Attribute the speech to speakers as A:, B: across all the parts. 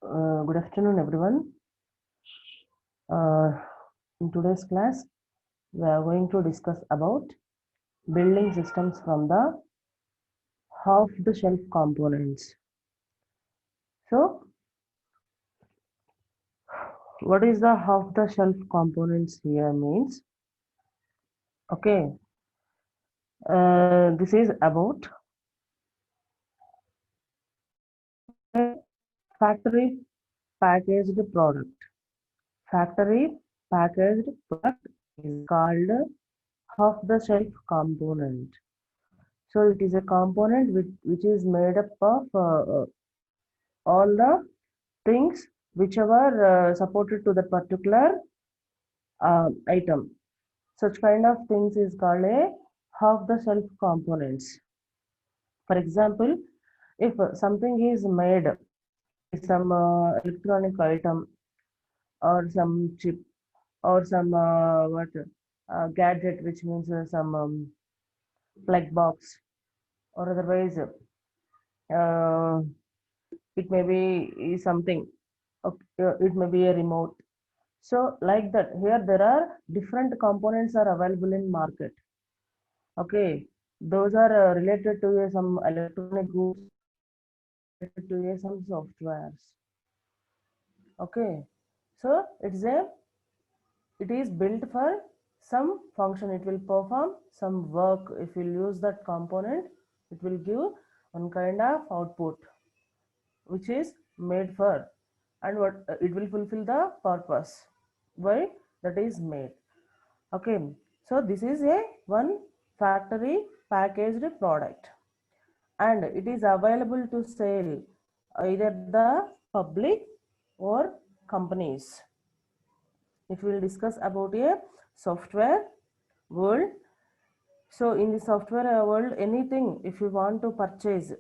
A: Good afternoon, everyone. Uh, in today's class, we are going to discuss about building systems from the off-the-shelf components. So, what is the off-the-shelf components here means? Okay, this is about a factory packaged product. Factory packaged product is called off-the-shelf component. So it is a component which is made up of all the things which are supported to the particular item. Such kind of things is called a off-the-shelf components. For example, if something is made, some electronic item or some chip or some what gadget, which means some plug box, or otherwise it may be something. Okay, it may be a remote. So like that, here there are different components are available in market. Okay, those are related to some electronic goods, related to some softwares. Okay, so it is built for some function. It will perform some work. If you use that component, it will give one kind of output which is made for, and what it will fulfill the purpose why that is made. Okay, so this is a one factory packaged product, and it is available to sell either the public or companies. If we will discuss about a software world, so in the software world, anything if you want to purchase,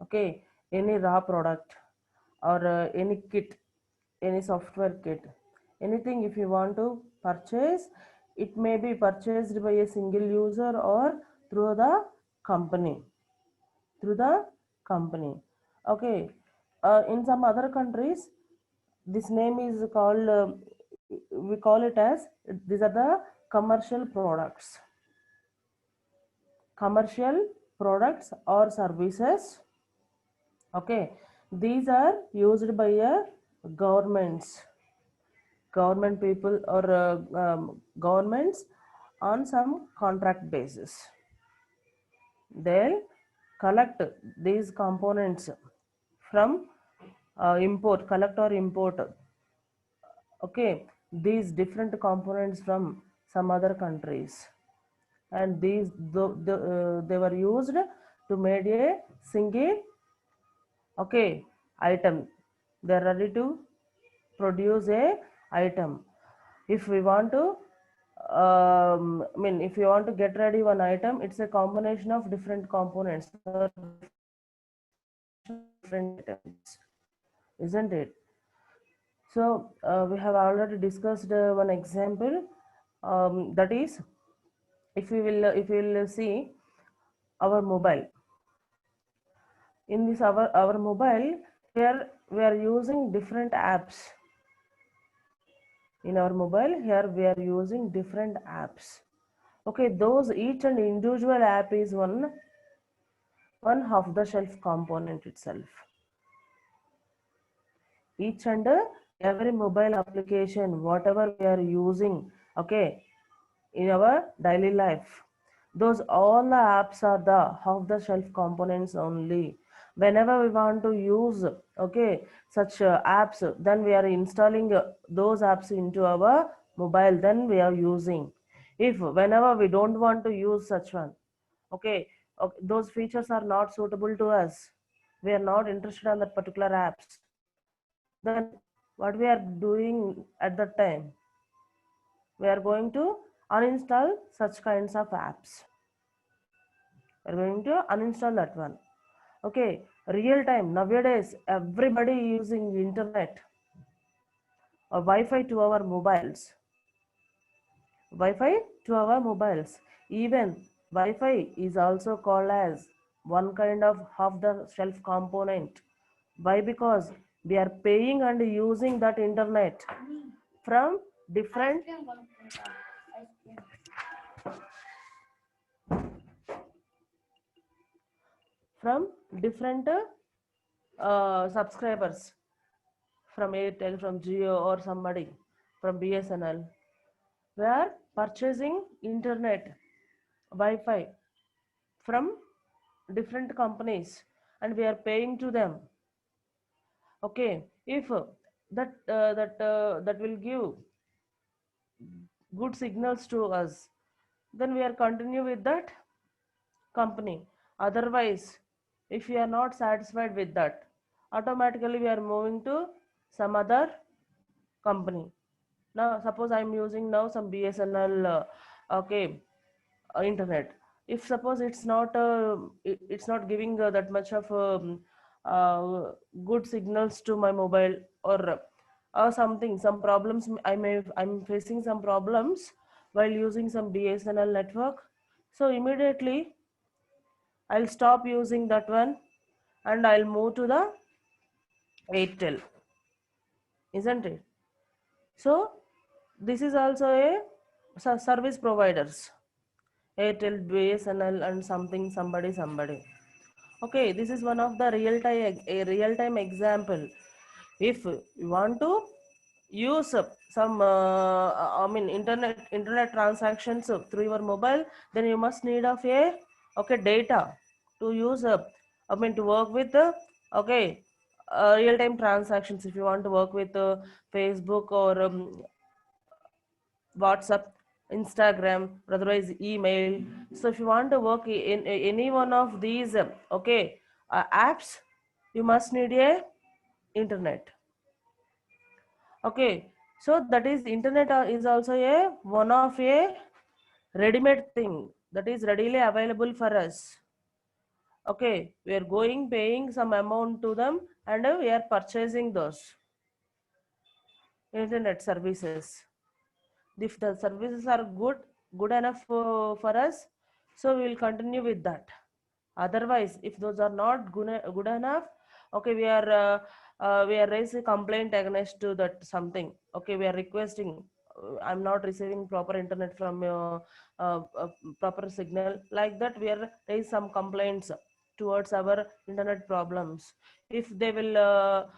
A: okay, any raw product or any kit, any software kit, anything if you want to purchase, it may be purchased by a single user or through the company, through the company. Okay, in some other countries this name is called we call it as, these are the commercial products, commercial products or services. Okay, these are used by governments, government people or governments on some contract basis. They'll collect these components from import, collect or import, okay, these different components from some other countries, and they were used to make a single, okay, item. They are ready to produce a item. If we want to I mean, if you want to get ready one item, it's a combination of different components or different items, isn't it? So we have already discussed one example, that is, if we will see our mobile. In this our mobile, here we are using different apps. In our mobile, here we are using different apps. Okay, those each and individual app is one off the shelf component itself. Each and every mobile application, whatever we are using, okay, in our daily life, those all the apps are the off the shelf components only. Whenever we want to use, okay, such apps, then we are installing those apps into our mobile, then we are using. If whenever we don't want to use such one, okay, okay, those features are not suitable to us, we are not interested in that particular apps, then what we are doing at that time, we are going to uninstall such kinds of apps. We are going to uninstall that one. Okay, real time, nowadays everybody using internet or Wi-Fi to our mobiles. Wi-Fi to our mobiles. Even Wi-Fi is also called as one kind of off the shelf component. Why? Because We are paying and using that internet from different from different subscribers, from Airtel, from Jio, or somebody from BSNL. We are purchasing internet, Wi-Fi from different companies, and we are paying to them. Okay, if that will give good signals to us, then we are continue with that company. Otherwise, if we are not satisfied with that, automatically we are moving to some other company. Now suppose I am using now some BSNL okay internet. If suppose it's not giving that much of good signals to my mobile, or something, some problems, I'm facing some problems while using some BSNL network, so immediately I'll stop using that one and I'll move to the Airtel, isn't it? So this is also a service providers, Airtel, BSNL, and something, somebody. Okay, this is one of the real time example. If you want to use some I mean internet transactions through your mobile, then you must need of a okay data to use I mean to work with okay real time transactions. If you want to work with Facebook or WhatsApp, Instagram, or otherwise email. So if you want to work in any one of these okay apps, you must need a internet. Okay, so that is internet is also a one of a ready-made thing that is readily available for us. Okay, we are going paying some amount to them, and we are purchasing those internet services. If the services are good enough for us, so we will continue with that. Otherwise, if those are not good enough, okay, we are raising complaint against to that something. Okay, we are requesting, I'm not receiving proper internet from proper signal, like that we are raise some complaints towards our internet problems. If they will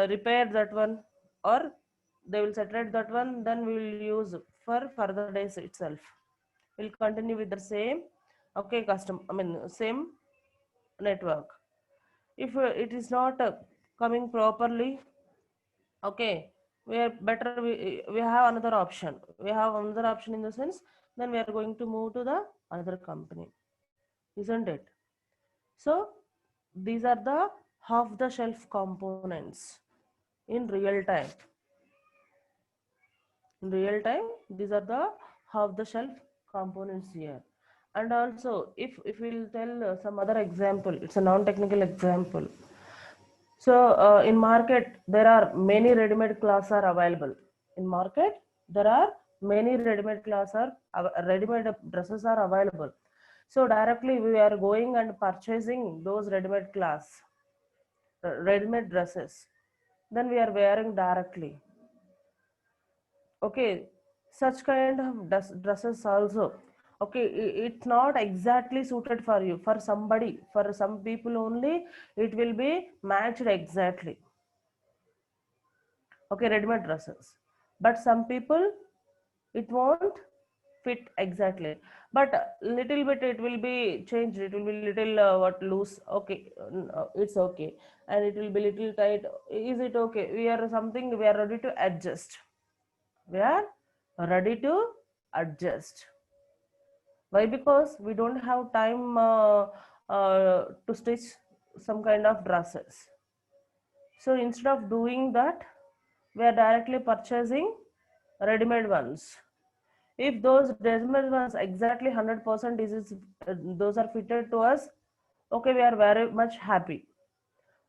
A: repair that one, or they will saturate that one, then we will use for further days itself. We'll continue with the same okay custom, I mean same network. If it is not coming properly, okay, we are better, we have another option. We have another option in the sense, then we are going to move to the other company, isn't it? So these are the half the shelf components in real time. In real time, these are the half the shelf components here. And also, if we'll tell some other example, it's a non-technical example. So in market there are many ready-made clothes are available. In market there are many ready-made clothes are ready-made dresses are available. So directly we are going and purchasing those ready-made clothes, ready-made dresses, then we are wearing directly. Okay, such kind of dresses also, okay, it's not exactly suited for you, for somebody, for some people only it will be matched exactly, okay, ready-made dresses, but some people it won't fit exactly, but little bit it will be changed, it will be little what loose, okay, it's okay, and it will be little tight, is it okay, we are something, we are ready to adjust, we are ready to adjust. Why? Because we don't have time to stitch some kind of dresses. So instead of doing that, we are directly purchasing ready-made ones. If those ready-made ones exactly 100% those are fitted to us, okay, we are very much happy.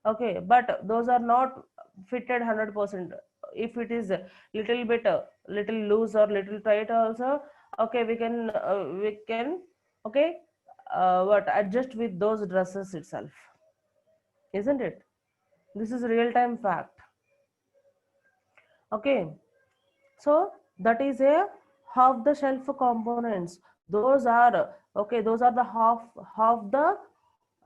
A: Okay, but those are not fitted 100%. If it is little bit little loose or little tight also, okay, we can okay what adjust with those dresses itself, isn't it? This is real time fact. Okay, so that is a half the shelf components. Those are okay, those are the half the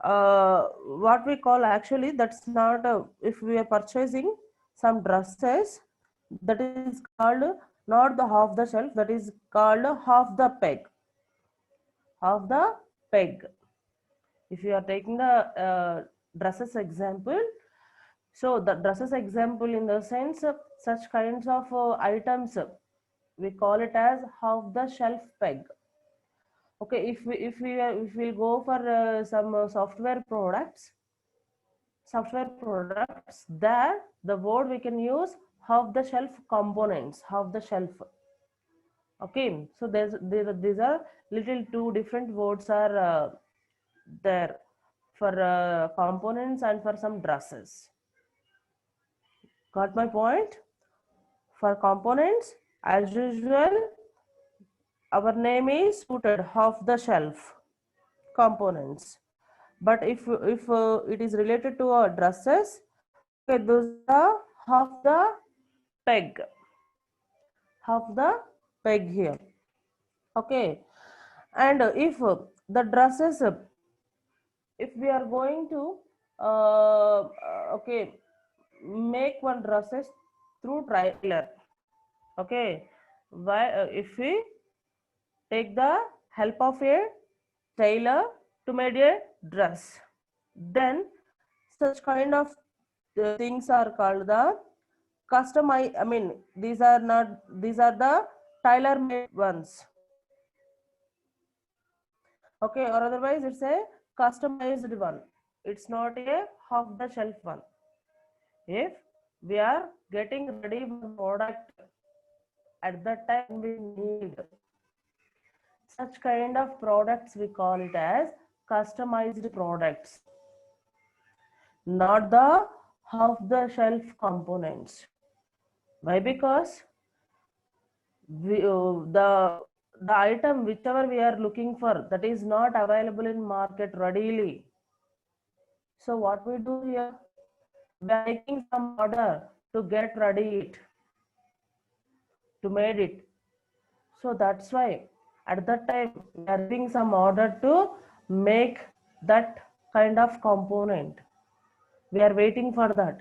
A: what we call, actually that's not if we are purchasing some dresses, that is called not the half the shelf, that is called half the peg. Half the peg. If you are taking the dresses example, so the dresses example, in the sense such kinds of items, we call it as half the shelf peg. Okay, if we go for some software products, there the word we can use half the shelf components, half the shelf. Okay, so these are little two different words are there for components and for some dresses. Got my point? For components, as usual, our name is suited half the shelf components. But if it is related to dresses, okay, those are half the peg, half the peg here. Okay, and if the dresses, if we are going to okay, make one dresses through trailer. Okay, why if we take the help of a tailor to make a dress, then such kind of things are called the customize, I mean these are not, these are the tailor made ones. Okay, or otherwise it's a customized one, it's not a half the shelf one. If we are getting ready for product, at that time we need such kind of products, we call it as customized products, not the half the shelf components. Why? Because the item whichever we are looking for, that is not available in market readily. So what we do here, we are taking some order to get ready it, to made it. So that's why at that time we are giving some order to make that kind of component. We are waiting for that.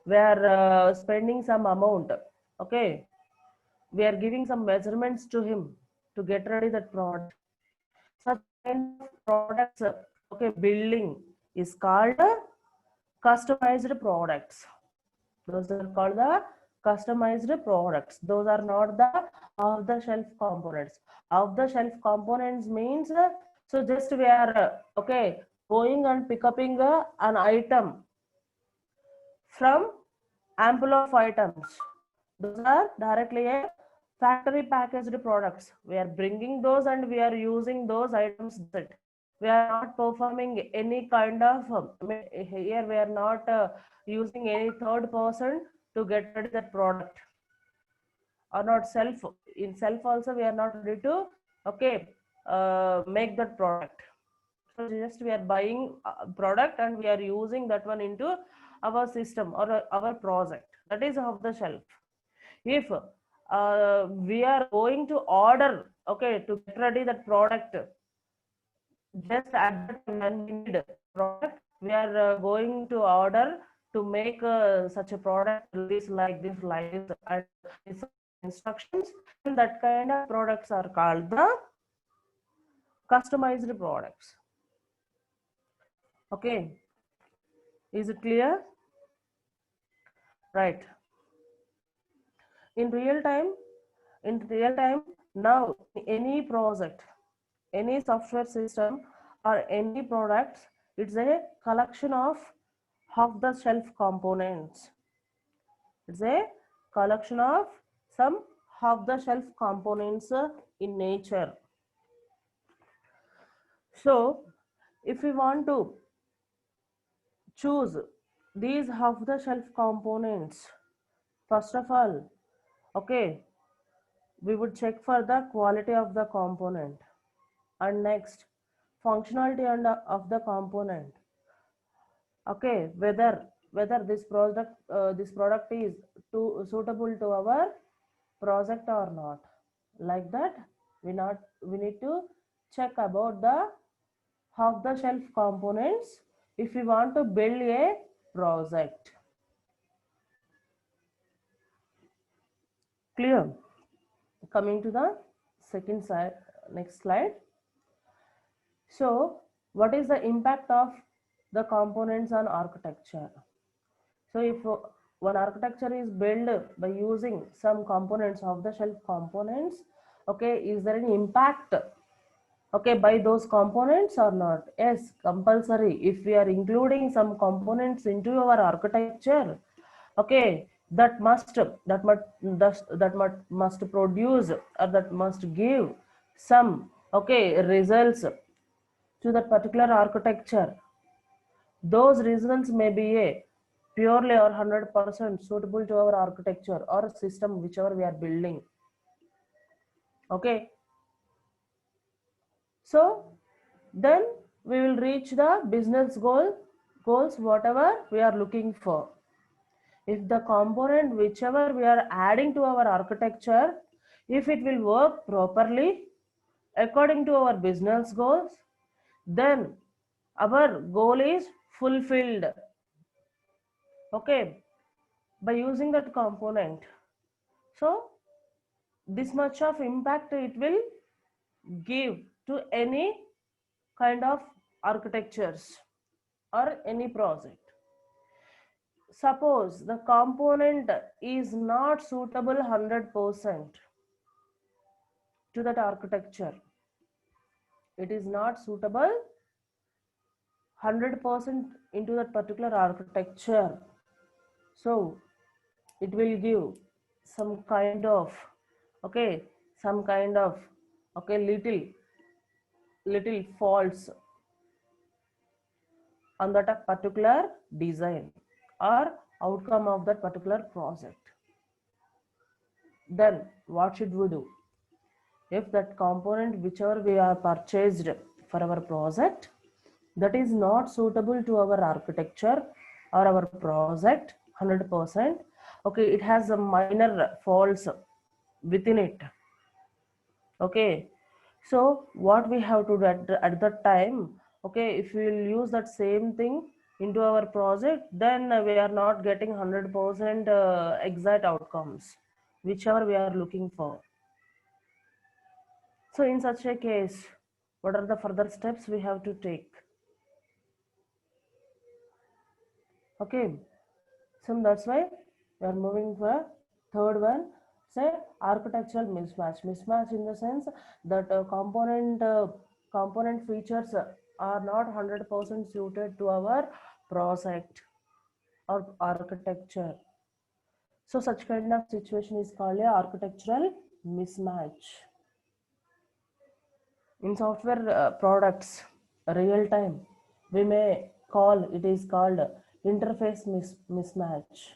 A: We are spending some amount. Okay, we are giving some measurements to him to get ready that product. Such kind of products, okay, building is called customized products. Those are called the customized products. Those are not the off the shelf components. Off the shelf components means so just we are okay, going and picking an item from ample of items. Those are directly a factory packaged products. We are bringing those and we are using those items. That we are not performing any kind of here we are not using any third person to get rid of that product, or not self. In self also we are not ready to okay make that product. So just we are buying a product and we are using that one into our system or our project. That is off the shelf. If we are going to order, okay, to get ready that product, just at that time when we need product, we are going to order to make such a product like this, and with instructions, and that kind of products are called the customized products. Okay, is it clear? Right. In real time, now any project, any software system or any products, it's a collection of off the shelf components. It's a collection of some off the shelf components in nature. So if we want to choose these off the shelf components, first of all, okay, we would check for the quality of the component, and next functionality of the component. Okay, whether whether this product is suitable to our project or not. Like that, we need to check about the off the shelf components if we want to build a project. Clear? Coming to the second side, next slide. So what is the impact of the components on architecture? So if one architecture is built by using some components, off the shelf components, okay, is there any impact, okay, by those components or not? Yes, compulsory. If we are including some components into our architecture, okay, that must produce, or that must give some, okay, results to that particular architecture. Those results may be a purely or 100% suitable to our architecture or system whichever we are building. Okay, so then we will reach the business goals whatever we are looking for. If the component whichever we are adding to our architecture, if it will work properly according to our business goals, then our goal is fulfilled. Okay, by using that component. So this much of impact it will give to any kind of architectures or any project. Suppose the component is not suitable 100% to that architecture. It is not suitable 100% into that particular architecture. So it will give some kind of, okay, some kind of, okay, little faults on that particular design or outcome of that particular project. Then what should we do? If that component whichever we are purchased for our project, that is not suitable to our architecture or our project 100%, okay, it has some minor faults within it. Okay, so what we have to do at that time, okay, if we will use that same thing into our project, then we are not getting 100% exact outcomes whichever we are looking for. So in such a case, what are the further steps we have to take? Okay, so that's why we are moving for third one. Say architectural mismatch in the sense that component features are not 100% suited to our project or architecture. So such kind of situation is called a architectural mismatch. In software products, real time, we may call it is called interface mismatch.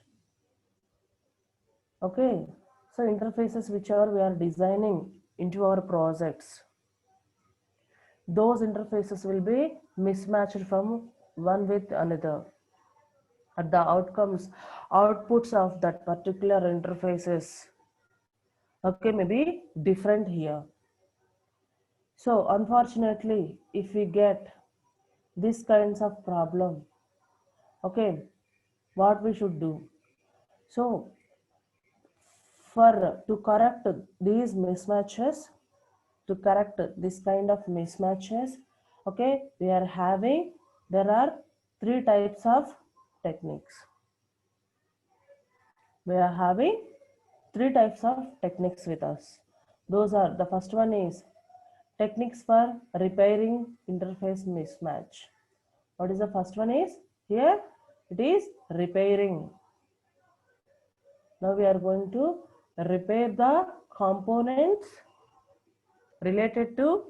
A: Okay, so interfaces whichever we are designing into our projects, those interfaces will be mismatched from one with another. At the outputs of that particular interfaces, okay, may be different here. So unfortunately, if we get these kinds of problem, okay, what we should do? So to correct these mismatches, to correct this kind of mismatches, okay, there are three types of techniques. We are having three types of techniques with us. Those are, the first one is techniques for repairing interface mismatch. What is the first one is? Here it is repairing. Now we are going to repair the components related to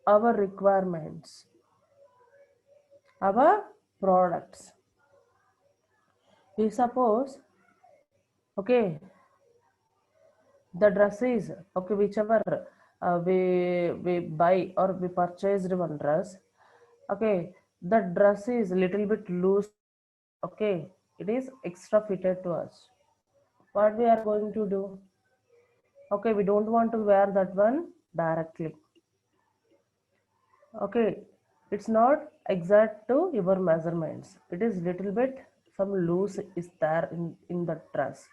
A: our requirements, our products. We suppose, okay, the dress is, okay, whichever we buy or we purchased one dress, okay, the dress is little bit loose, okay, it is extra fitted to us. What we are going to do? Okay, we don't want to wear that one directly. Okay, it's not exact to your measurements, it is little bit some loose is there in the dress.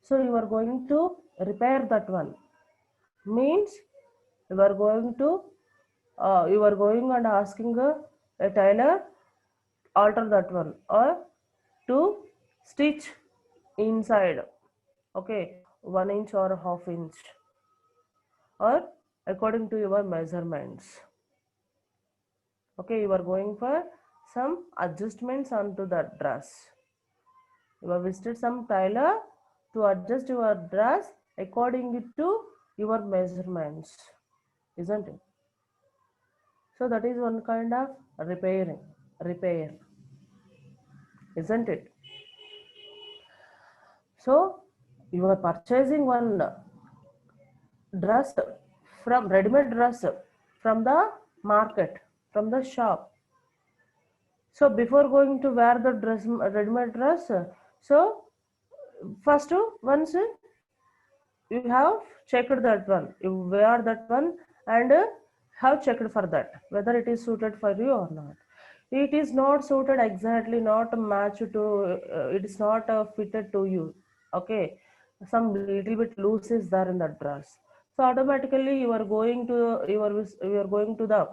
A: So you are going to repair that one, means you are going to you are going and asking a tailor alter that one or to stitch inside, okay, 1 inch or half inch, or according to your measurements. Okay, you are going for some adjustments onto that dress. You have visited some tailor to adjust your dress according to your measurements, isn't it? So that is one kind of repair, isn't it? So you are purchasing one dress from ready-made dress from the market, from the shop. So before going to wear the dress, ready-made dress, so first once you have checked that one, you wear that one and have checked for that whether it is suited for you or not. It is not suited exactly, not match to it is not fitted to you. Okay, some little bit loose is there in the dress, so automatically you are going to the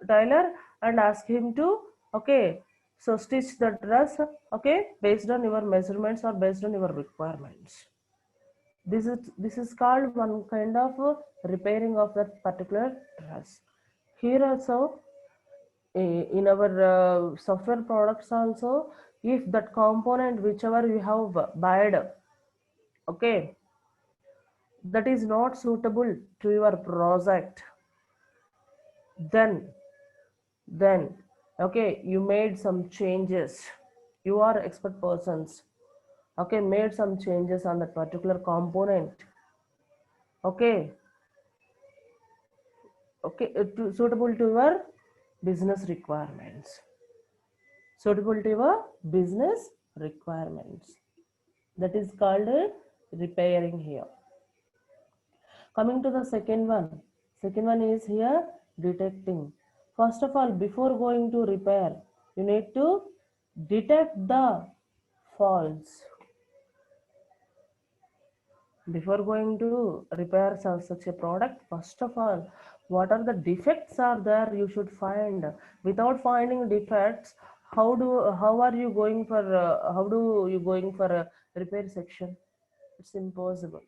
A: tailor and ask him to, okay, so stitch the dress, okay, based on your measurements or based on your requirements. This is called one kind of repairing of that particular dress. Here also, in our software products also, if that component whichever you have bought, okay, that is not suitable to your project, then then okay, you made some changes, you are expert persons, okay, made some changes on that particular component, okay, okay, suitable to your business requirements, suitable to your business requirements. That is called repairing here. Coming to the second one is here detecting. First of all, before going to repair, you need to detect the faults. Before going to repair such a product, first of all, what are the defects are there you should find. Without finding defects, how are you going for how do you going for a repair section? It's impossible.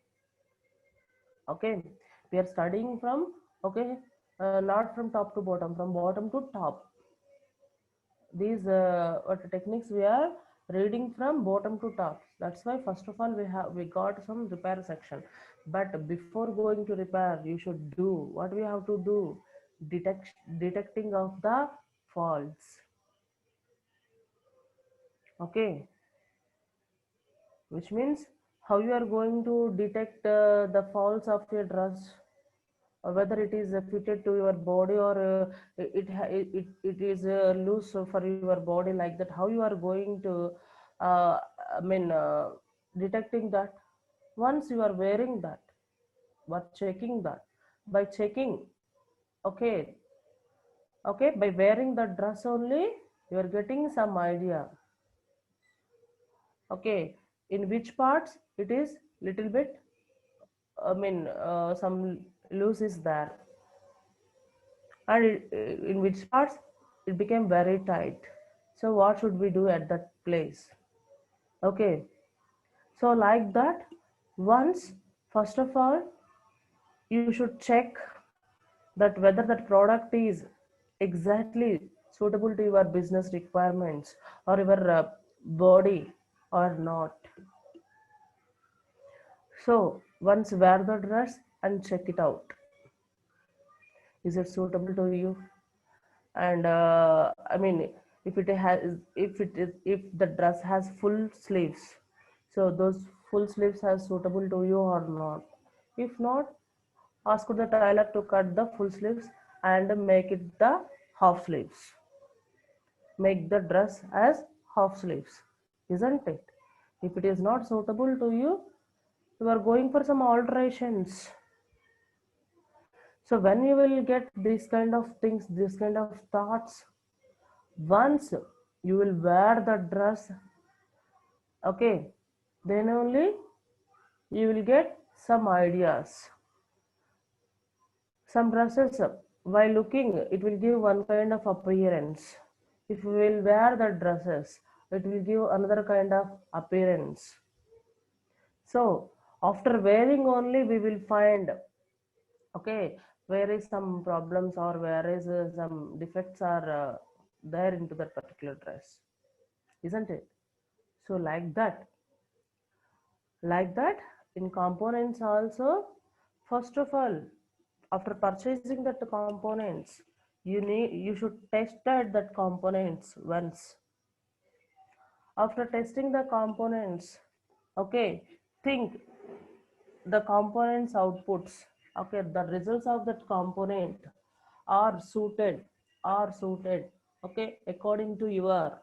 A: Okay, we are studying from, okay, not from top to bottom, from bottom to top. These what techniques we are reading from bottom to top. That's why first of all we got some repair section. But before going to repair, you should do what we have to do: detecting of the faults. Okay, which means how you are going to detect the faults of your dress, or whether it is fitted to your body, or it is loose for your body, like that. How you are going to uh, I mean detecting that? Once you are wearing that, but checking that, by checking, okay, okay, by wearing the dress only, you are getting some idea, okay, in which parts it is little bit, some loose is there, and in which parts it became very tight. So what should we do at that place? Okay, so like that, once, first of all, you should check that whether that product is exactly suitable to your business requirements or your body or not. So once wear the dress and check it out, is it suitable to you? And if it has, if the dress has full sleeves, so those full sleeves are suitable to you or not. If not, ask the tailor to cut the full sleeves and make it the half sleeves, make the dress as half sleeves, isn't it? If it is not suitable to you, you are going for some alterations. So when you will get these kind of things, this kind of thoughts, once you will wear the dress, okay, then only you will get some ideas. Some dresses, while looking, it will give one kind of appearance. If we will wear the dresses, it will give another kind of appearance. So after wearing only, we will find, okay, where is some problems or where is some defects are there into that particular dress, isn't it? So like that in components also, first of all, after purchasing that components, you should test that components once. After testing the components, okay, think the components outputs, okay, the results of that component are suited, okay, according to your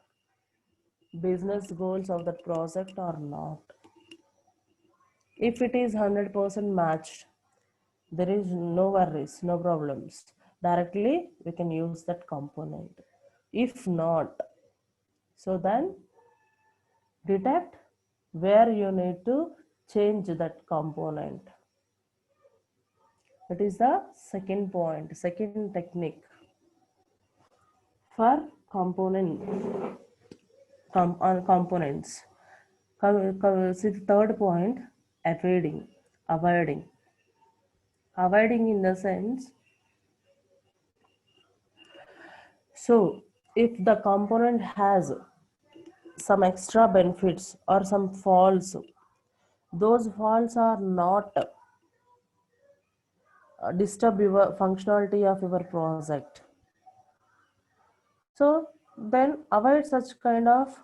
A: business goals of that project or not. If it is 100% matched, there is no worries, no problems, directly we can use that component. If not, so then detect where you need to change that component. That is the second point, second technique for components. See the third point, avoiding. avoiding avoiding in the sense, so if the component has some extra benefits or some faults, those faults are not disturb your functionality of your project. So then avoid such kind of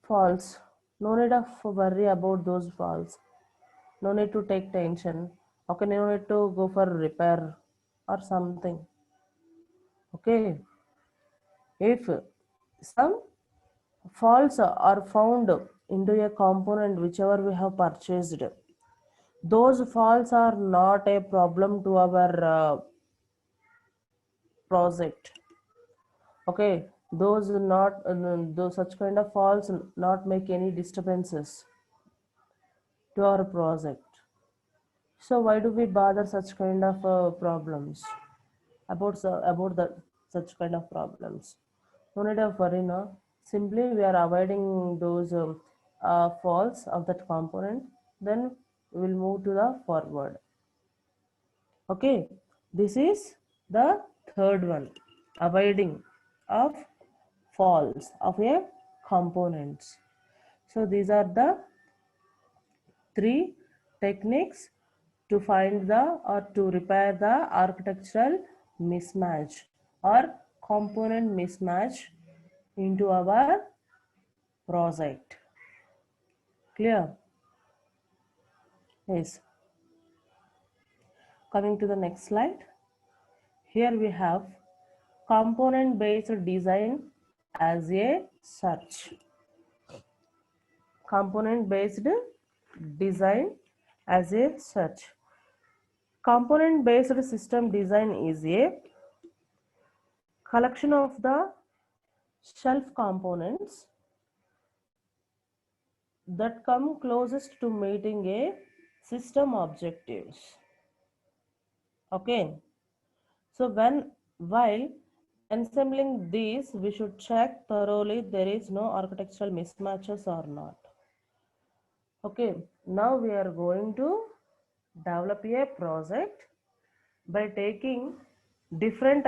A: faults. No need of worry about those faults. No need to take tension. Okay, no need to go for repair or something. Okay, if some faults are found into a component whichever we have purchased, those faults are not a problem to our project. Okay, those such kind of faults not make any disturbances to our project. So why do we bother such kind of problems about the such kind of problems? No need of worry now. Simply we are avoiding those faults of that component. Then we will move to the forward. Okay, this is the third one, avoiding of faults of a components. So these are the three techniques to find the or to repair the architectural mismatch or component mismatch into our project. Clear? Yes. Coming to the next slide. Here we have component based design as a search. Component based design as a search. Component based system design is a collection of the shelf components that come closest to meeting a system objectives. Okay, so while assembling these, we should check thoroughly there is no architectural mismatches or not. Okay, now we are going to develop a project by taking different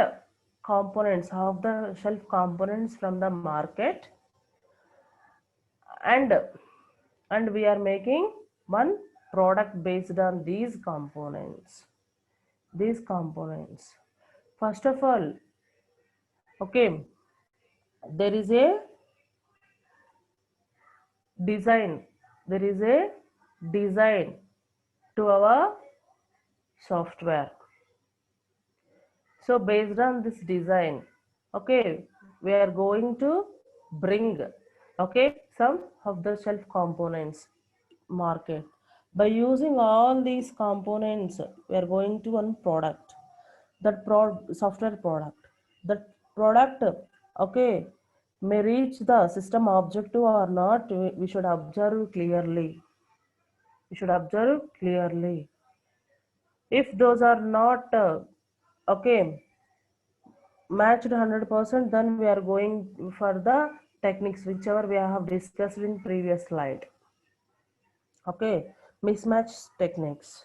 A: components of the shelf components from the market, and we are making one product based on these components. First of all, okay, there is a design to our software. So based on this design, okay, we are going to bring Okay, some of the shelf components market. By using all these components, we are going to one product. That software product. That product, okay, may reach the system objective or not. We should observe clearly. We should observe clearly. If those are not okay matched 100%, then we are going for the techniques whichever we have discussed in previous slide. Okay, mismatch techniques.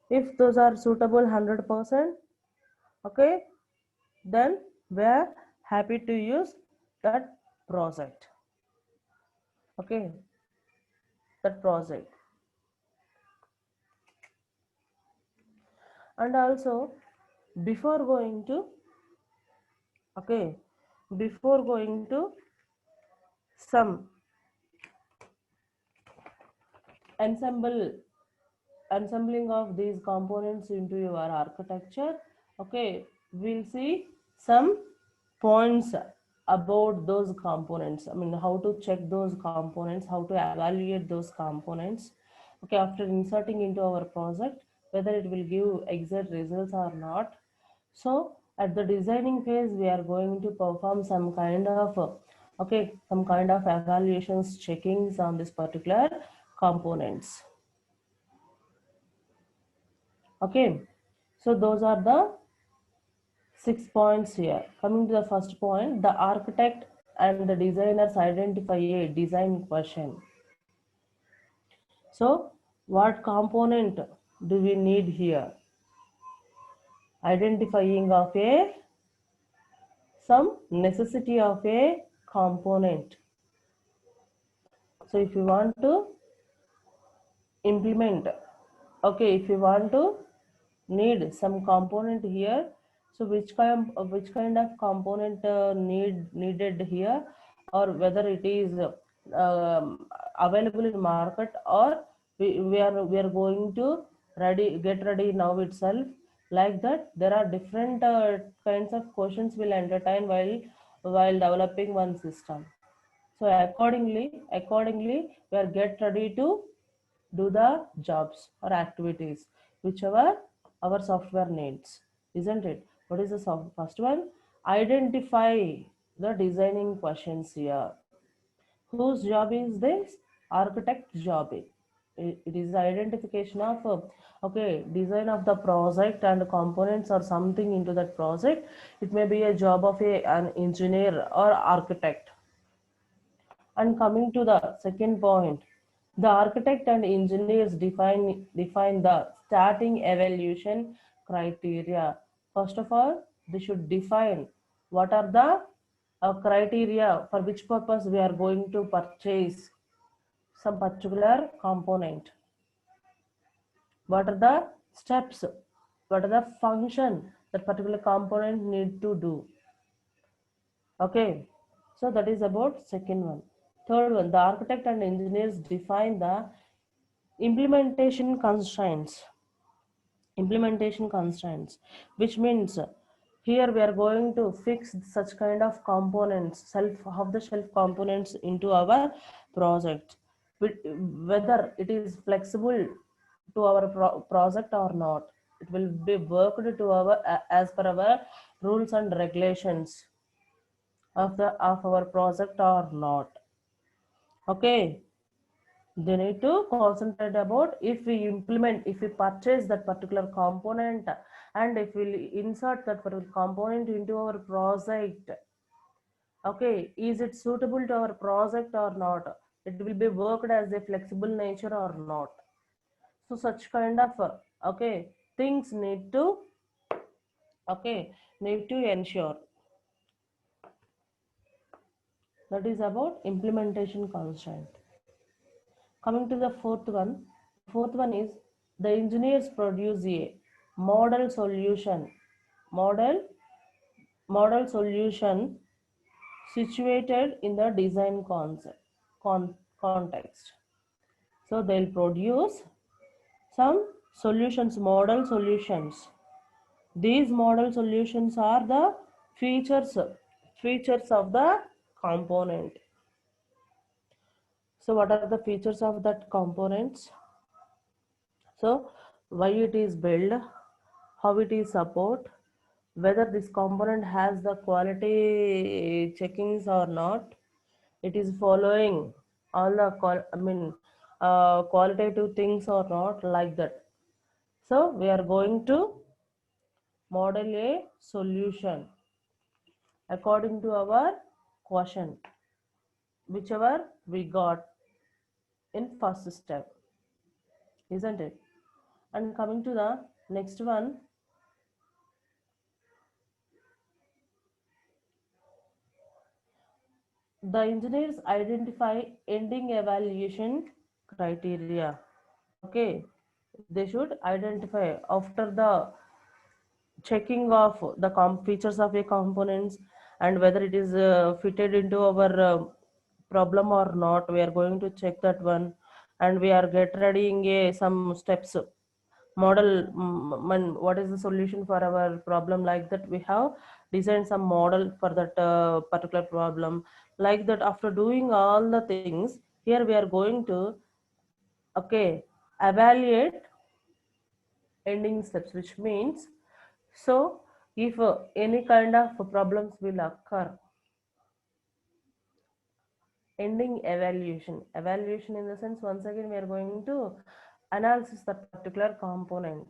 A: If those are suitable 100%, okay, then we are happy to use that project. Okay, that project. And also before going to, okay, before going to some assembling of these components into your architecture, okay, we'll see some points about those components. I mean, how to check those components, how to evaluate those components, okay, after inserting into our project, whether it will give exact results or not. So at the designing phase, we are going to perform some kind of okay, some kind of evaluations, checkings on this particular components. Okay, so those are the 6 points here. Coming to the first point, the architect and the designers identify a design question. So what component do we need here? Identifying of a some necessity of a component. So if you want to implement, okay, if you want to need some component here, so which kind of component needed here, or whether it is available in market, or we are going to get ready now itself. Like that, there are different kinds of questions will entertain while developing one system. So accordingly we are get ready to do the jobs or activities whichever our software needs, isn't it? What is the first one? Identify the designing questions here. Whose job is this? Architect job. It is the identification of okay, design of the project and components or something into that project. It may be a job of an engineer or architect. And coming to the second point, the architect and engineers define the starting evaluation criteria. First of all, they should define what are the criteria for which purpose we are going to purchase some particular component. What are the steps? What are the function that particular component need to do? Okay, so that is about second one. Third one, the architect and engineers define the implementation constraints. Implementation constraints, which means here we are going to fix such kind of components, off the shelf components into our project, whether it is flexible to our project or not. It will be worked to our as per our rules and regulations of our project or not. Okay, they need to concentrate about if we purchase that particular component, and if we insert that particular component into our project, okay, is it suitable to our project or not? It will be worked as a flexible nature or not? So such kind of okay, things need to, okay, need to ensure. That is about implementation constraint. Coming to the fourth one is the engineers produce a model solution, model model solution situated in the design context. So they'll produce some solutions, model solutions. These model solutions are the features of the component. So what are the features of that components? So why it is built, how it is support, whether this component has the quality checkings or not, it is following all the qualitative things or not, like that. So we are going to model a solution according to our question, whichever we got in first step, isn't it? And coming to the next one, the engineers identify ending evaluation criteria. Okay, they should identify after the checking of the features of a components and whether it is fitted into our problem or not. We are going to check that one, and we are get readying a some steps model. What is the solution for our problem, like that we have designed some model for that particular problem, like that. After doing all the things, here we are going to, okay, evaluate ending steps, which means, so if any kind of problems will occur, ending evaluation in the sense, once again we are going to analysis that particular component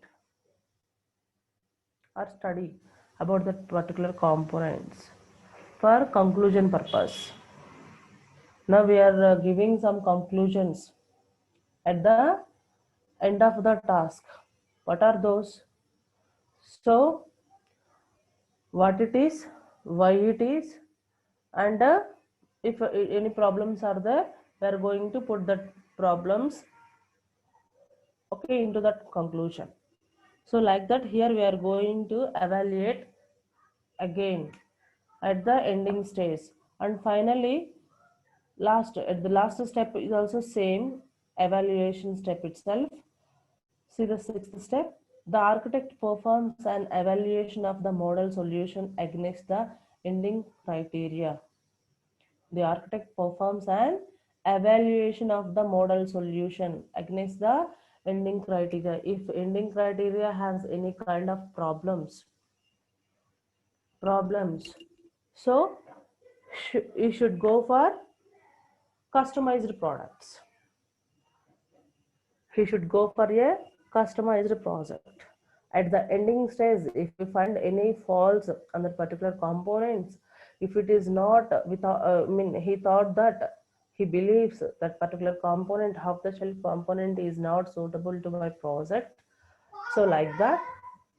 A: or study about that particular components for conclusion purpose. Now we are giving some conclusions at the end of the task. What are those? So what it is, why it is, and if any problems are there, we are going to put that problems, okay, into that conclusion. So like that, here we are going to evaluate again at the ending stage, and finally last, at the last step is also same evaluation step itself. See the sixth step. The architect performs an evaluation of the model solution against the ending criteria. The architect performs an evaluation of the model solution against the ending criteria. If ending criteria has any kind of problems, so you should go for customized products. He should go for a customized project. At the ending stage, if we find any faults on the particular components, if it is not without, he thought that, he believes that particular component, half the shelf component is not suitable to my project. So like that,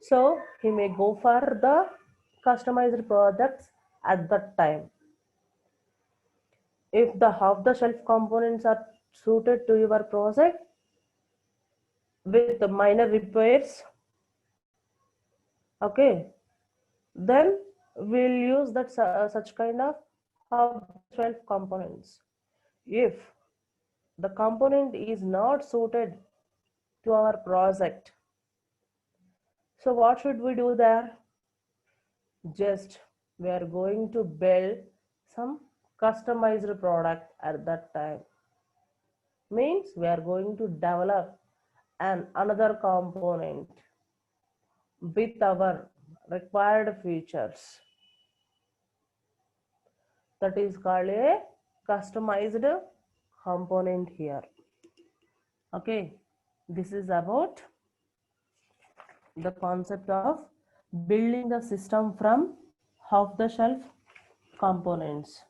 A: so he may go for the customized projects at that time. If the half the shelf components are suited to your project with the minor repairs, okay, then we'll use that such kind of half shelf components. If the component is not suited to our project, so what should we do there? Just we are going to build some customized product at that time. Means we are going to develop another component with our required features. That is called a customized component here. Okay, this is about the concept of building the system from off the shelf components.